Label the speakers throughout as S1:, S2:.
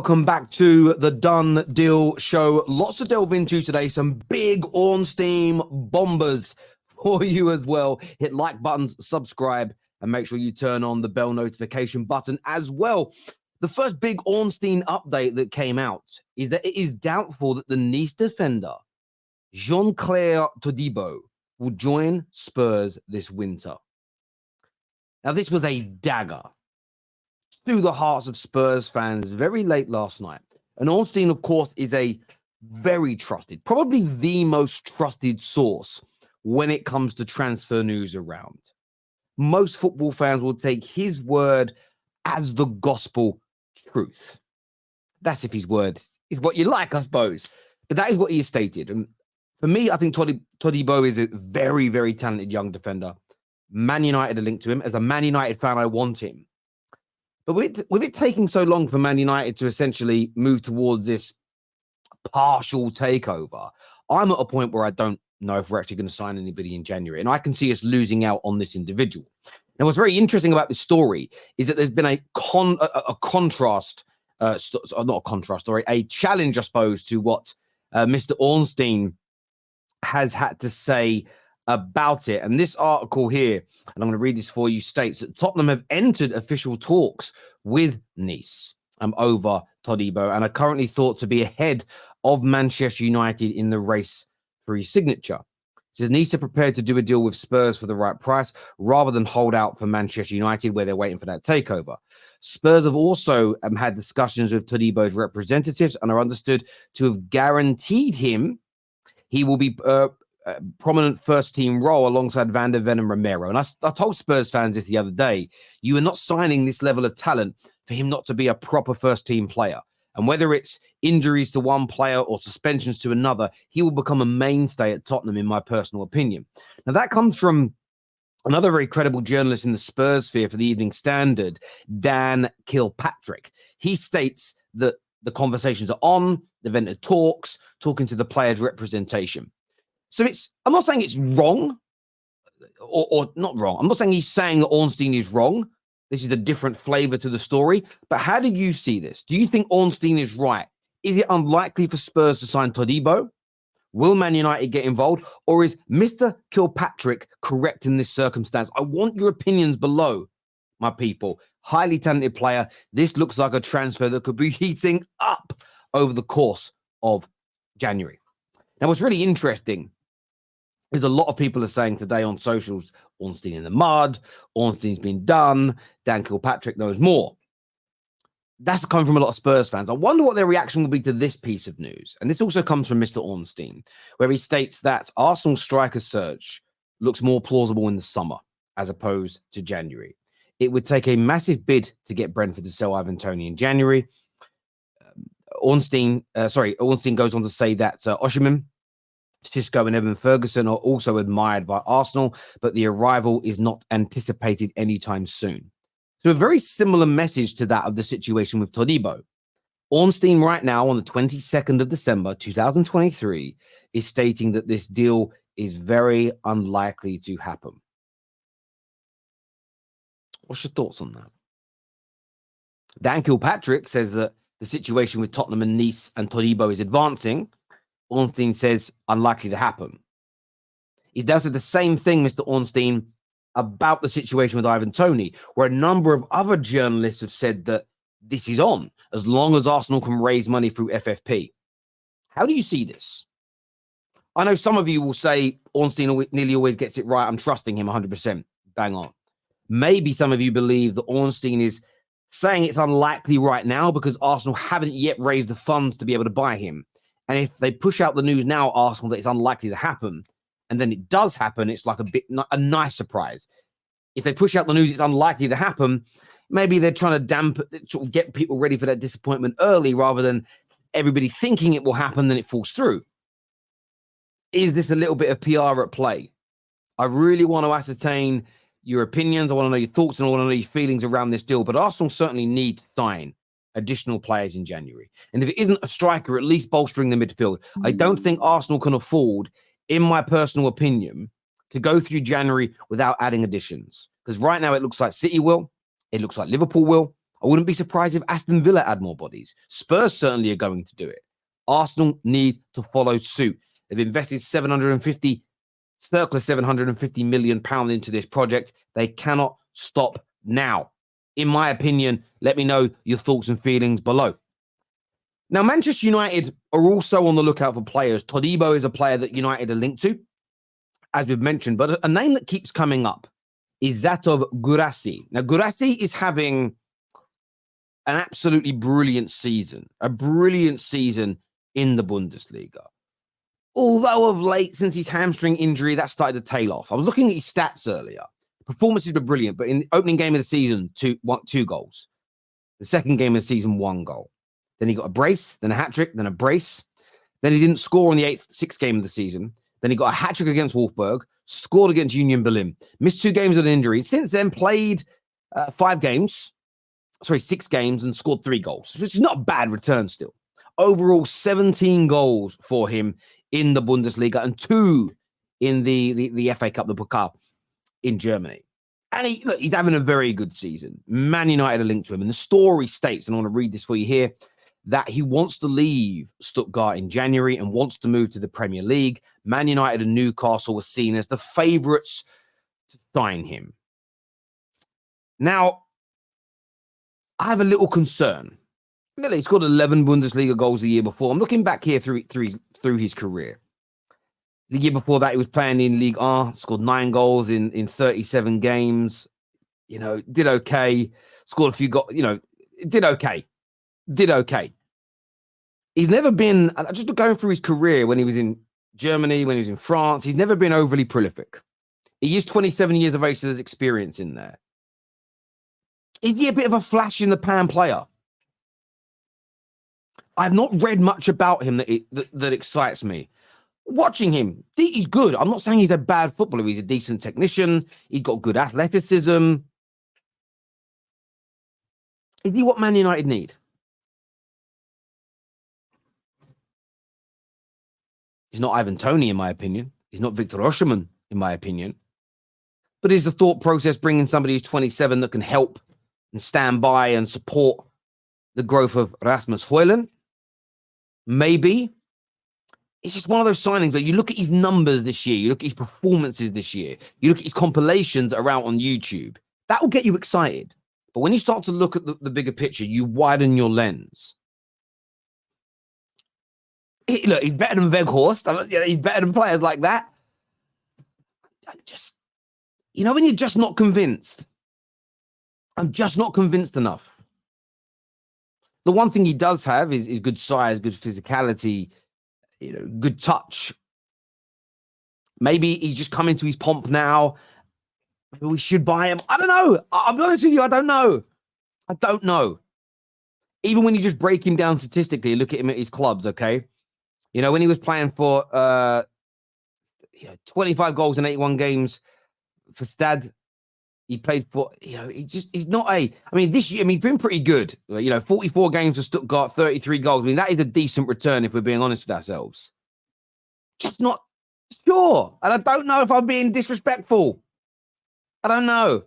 S1: Welcome back to the Done Deal Show. Lots to delve into today. Some big Ornstein bombers for you as well. Hit like buttons, subscribe, and make sure you turn on the bell notification button as well. The first big Ornstein update that came out is that it is doubtful that the Nice defender, Jean-Clair Todibo, will join Spurs this winter. Now, this was a dagger through the hearts of Spurs fans very late last night. And Ornstein, of course, is a very trusted, probably the most trusted source when it comes to transfer news around. Most football fans will take his word as the gospel truth. That's if his word is what you like, I suppose. But that is what he has stated. And for me, I think Todibo is a very, very talented young defender. Man United are linked to him. As a Man United fan, I want him. But with it taking so long for Man United to essentially move towards this partial takeover, I'm at a point where I don't know if we're actually going to sign anybody in January. And I can see us losing out on this individual. Now, what's very interesting about this story is that there's been a contrast, not a contrast, sorry, a challenge, I suppose, to what Mr. Ornstein has had to say about it. And this article here, and I'm going to read this for you, states that Tottenham have entered official talks with Nice over Todibo and are currently thought to be ahead of Manchester United in the race for his signature. It says Nice are prepared to do a deal with Spurs for the right price rather than hold out for Manchester United where they're waiting for that takeover. Spurs have also had discussions with Todibo's representatives and are understood to have guaranteed him he will be prominent first team role alongside Van der Ven and Romero. And I told Spurs fans this the other day, you are not signing this level of talent for him not to be a proper first team player. And whether it's injuries to one player or suspensions to another, he will become a mainstay at Tottenham, in my personal opinion. Now, that comes from another very credible journalist in the Spurs sphere for the Evening Standard, Dan Kilpatrick. He states that the conversations are on, they've entered talks, talking to the players' representation. So I'm not saying it's wrong or not wrong. I'm not saying he's saying that Ornstein is wrong. This is a different flavor to the story. But how do you see this? Do you think Ornstein is right? Is it unlikely for Spurs to sign Todibo? Will Man United get involved? Or is Mr. Kilpatrick correct in this circumstance? I want your opinions below, my people. Highly talented player. This looks like a transfer that could be heating up over the course of January. Now, what's really interesting is a lot of people are saying today on socials, Ornstein in the mud, Ornstein's been done, Dan Kilpatrick knows more. That's coming from a lot of Spurs fans. I wonder what their reaction will be to this piece of news. And this also comes from Mr. Ornstein, where he states that Arsenal striker search looks more plausible in the summer as opposed to January. It would take a massive bid to get Brentford to sell Ivan Toney in January. Ornstein goes on to say that Osimhen, Seško and Evan Ferguson are also admired by Arsenal, but the arrival is not anticipated anytime soon. So a very similar message to that of the situation with Todibo. Ornstein right now on the 22nd of December, 2023, is stating that this deal is very unlikely to happen. What's your thoughts on that? Dan Kilpatrick says that the situation with Tottenham and Nice and Todibo is advancing. Ornstein says unlikely to happen. He's now said the same thing, Mr. Ornstein, about the situation with Ivan Toney, where a number of other journalists have said that this is on, as long as Arsenal can raise money through FFP. How do you see this? I know some of you will say Ornstein nearly always gets it right. I'm trusting him 100%. Bang on. Maybe some of you believe that Ornstein is saying it's unlikely right now because Arsenal haven't yet raised the funds to be able to buy him. And if they push out the news now, Arsenal, that it's unlikely to happen, and then it does happen, it's like a nice surprise. If they push out the news, it's unlikely to happen, maybe they're trying to get people ready for that disappointment early rather than everybody thinking it will happen, then it falls through. Is this a little bit of PR at play? I really want to ascertain your opinions. I want to know your thoughts and I want to know your feelings around this deal. But Arsenal certainly need to sign additional players in January. And if it isn't a striker, at least bolstering the midfield. I don't think Arsenal can afford, in my personal opinion, to go through January without adding additions. Because right now it looks like City will. It looks like Liverpool will. I wouldn't be surprised if Aston Villa add more bodies. Spurs certainly are going to do it. Arsenal need to follow suit. They've invested circa 750 million pounds into this project. They cannot stop now. In my opinion, let me know your thoughts and feelings below. Now, Manchester United are also on the lookout for players. Todibo is a player that United are linked to, as we've mentioned, but a name that keeps coming up is that of Guirassy. Now, Guirassy is having an absolutely brilliant season, a brilliant season in the Bundesliga. Although of late, since his hamstring injury, that started to tail off. I was looking at his stats earlier. Performances were brilliant, but in the opening game of the season, two goals. The second game of the season, 1 goal. Then he got a brace, then a hat-trick, then a brace. Then he didn't score in the sixth game of the season. Then he got a hat-trick against Wolfsburg, scored against Union Berlin. Missed 2 games with an injury. Since then, played 6 games and scored 3 goals, which is not a bad return still. Overall, 17 goals for him in the Bundesliga and 2 in the FA Cup, the Pokal in Germany. And he's having a very good season. Man United are linked to him. And the story states, and I want to read this for you here, that he wants to leave Stuttgart in January and wants to move to the Premier League. Man United and Newcastle were seen as the favourites to sign him. Now, I have a little concern. He scored 11 Bundesliga goals the year before. I'm looking back here through his career. The year before that, he was playing in Ligue 1, scored 9 goals in 37 games. Did okay. Scored a few goals. Did okay. He's never been, just going through his career when he was in Germany, when he was in France, he's never been overly prolific. He is 27 years of age, so there's experience in there. Is he a bit of a flash in the pan player? I've not read much about him that excites me. Watching him, he's good. I'm not saying he's a bad footballer. He's a decent technician. He's got good athleticism. Is he what Man United need? He's not Ivan Toney, in my opinion. He's not Victor Osimhen, in my opinion. But is the thought process bringing somebody who's 27 that can help and stand by and support the growth of Rasmus Højlund? Maybe. It's just one of those signings where you look at his numbers this year, you look at his performances this year, you look at his compilations that are out on YouTube. That will get you excited. But when you start to look at the bigger picture, you widen your lens. He's better than Weghorst. He's better than players like that. When you're just not convinced. I'm just not convinced enough. The one thing he does have is good size, good physicality, good touch. Maybe he's just come into his pomp now. Maybe we should buy him. I don't know. I'll be honest with you. I don't know. Even when you just break him down statistically, look at him at his clubs, okay? When he was playing for 25 goals in 81 games for Stad, he played for, he's not this year, he's been pretty good. 44 games for Stuttgart, 33 goals. That is a decent return if we're being honest with ourselves. Just not sure. And I don't know if I'm being disrespectful. I don't know.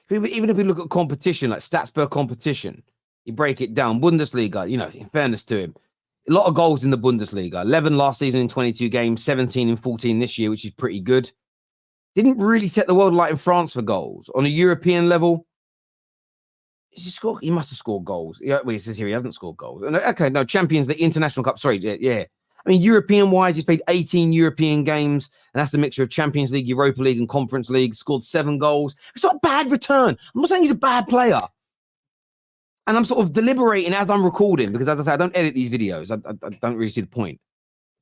S1: Even if we look at competition, like stats per competition, you break it down. Bundesliga, in fairness to him, a lot of goals in the Bundesliga. 11 last season in 22 games, 17 in 14 this year, which is pretty good. Didn't really set the world alight in France for goals. On a European level, he must have scored goals. Yeah, it says here he hasn't scored goals. Okay, no, Champions League, International Cup. Sorry, yeah. European-wise, he's played 18 European games, and that's a mixture of Champions League, Europa League, and Conference League. Scored 7 goals. It's not a bad return. I'm not saying he's a bad player. And I'm sort of deliberating as I'm recording, because as I say, I don't edit these videos. I don't really see the point.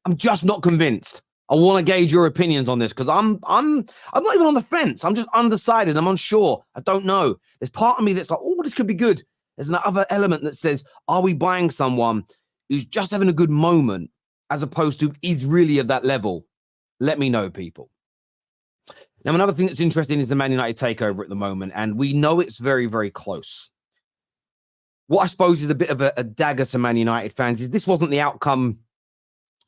S1: I'm just not convinced. I want to gauge your opinions on this because I'm not even on the fence. I'm just undecided. I'm unsure. I don't know. There's part of me that's like, oh, this could be good. There's another element that says, are we buying someone who's just having a good moment as opposed to is really at that level? Let me know, people. Now, another thing that's interesting is the Man United takeover at the moment, and we know it's very, very close. What I suppose is a bit of a dagger to Man United fans is this wasn't the outcome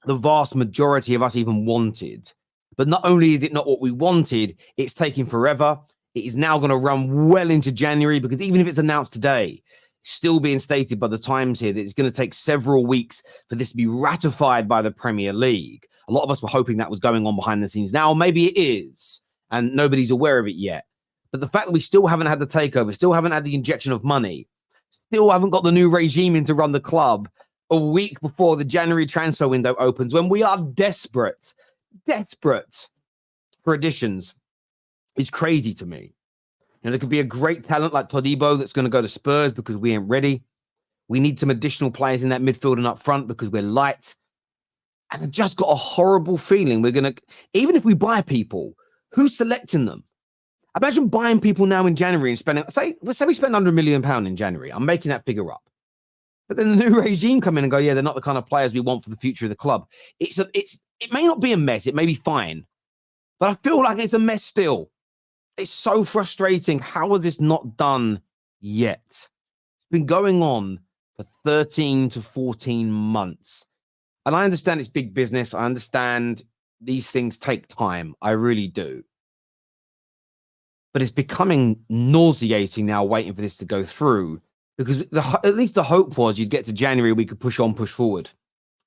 S1: the vast majority of us even wanted. But not only is it not what we wanted, it's taking forever. it is now going to run well into January, because even if it's announced today, it's still being stated by the Times here that it's going to take several weeks for this to be ratified by the Premier League. A lot of us were hoping that was going on behind the scenes. Now, maybe it is, and nobody's aware of it yet. But the fact that we still haven't had the takeover, still haven't had the injection of money, still haven't got the new regime in to run the club a week before the January transfer window opens, when we are desperate for additions, is crazy to me. You know, there could be a great talent like Todibo that's going to go to Spurs because we ain't ready. We need some additional players in that midfield and up front because we're light. And I just got a horrible feeling we're going to, even if we buy people, who's selecting them? Imagine buying people now in January and spending, let's say we spend £100 million in January. I'm making that figure up. But then the new regime come in and go, yeah, they're not the kind of players we want for the future of the club. It may not be a mess. It may be fine. But I feel like it's a mess still. It's so frustrating. How is this not done yet? It's been going on for 13 to 14 months. And I understand it's big business. I understand these things take time. I really do. But it's becoming nauseating now, waiting for this to go through, because at least the hope was you'd get to January, we could push on, push forward.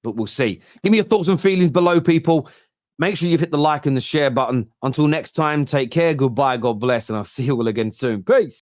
S1: But we'll see. Give me your thoughts and feelings below, people. Make sure you've hit the like and the share button. Until next time, take care. Goodbye. God bless. And I'll see you all again soon. Peace.